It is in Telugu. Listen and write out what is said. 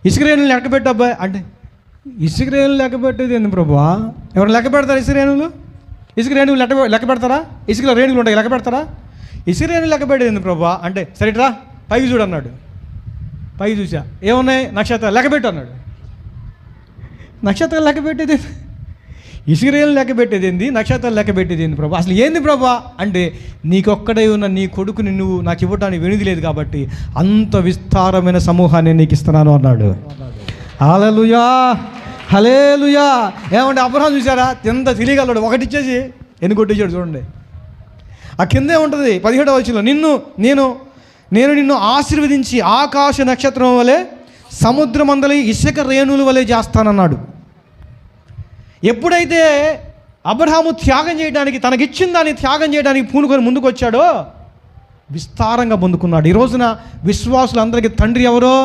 ఇసుక రేణులు లెక్క పెట్టు అబ్బాయి అంటే, ఇసుక రేణులు లెక్క పెట్టేది ఏంది ప్రభువా? ఎవరు లెక్క పెడతారా ఇసుక రేణులు? ఇసుక రేణులు లెక్క పెడతారా? ఇసుకలో రేణులు ఉంటాయి, లెక్క పెడతారా? ఇసుక రేణులు లెక్క పెట్టేది ఏంది ప్రభువా అంటే, సరేట్రా పైకి చూడు అన్నాడు. పైకి చూసా, ఏమున్నాయి? నక్షత్రాలు లెక్క పెట్టు అన్నాడు. నక్షత్రాలు లెక్క పెట్టేది, ఇసుక రేణులు లెక్క పెట్టేది ఏంది, నక్షత్రాలు లెక్క పెట్టేది ఏంది ప్రభా? అసలు ఏంది ప్రభా అంటే, నీకొక్కడై ఉన్న నీ కొడుకుని నువ్వు నాకు ఇవ్వడానికి వెనుది లేదు కాబట్టి అంత విస్తారమైన సమూహాన్ని నీకు ఇస్తున్నాను అన్నాడు. హల్లెలూయా, హల్లెలూయా. ఏమంటే అబ్రహాం చూసారా, ఎంత తెలియగలడు, ఒకటి ఇచ్చేసి ఎన్ని కొట్టించాడు చూడండి. ఆ కిందే ఉంటుంది 17వ వచనంలో, నేను నిన్ను ఆశీర్వదించి ఆకాశ నక్షత్రం వలె సముద్రమందలి ఇసుక రేణుల వలె చేస్తానన్నాడు. ఎప్పుడైతే అబ్రహాము త్యాగం చేయడానికి, తనకిచ్చిన దాన్ని త్యాగం చేయడానికి పూనుకొని ముందుకు వచ్చాడో విస్తారంగా పొందుకున్నాడు. ఈ రోజున విశ్వాసులందరికీ తండ్రి ఎవరో?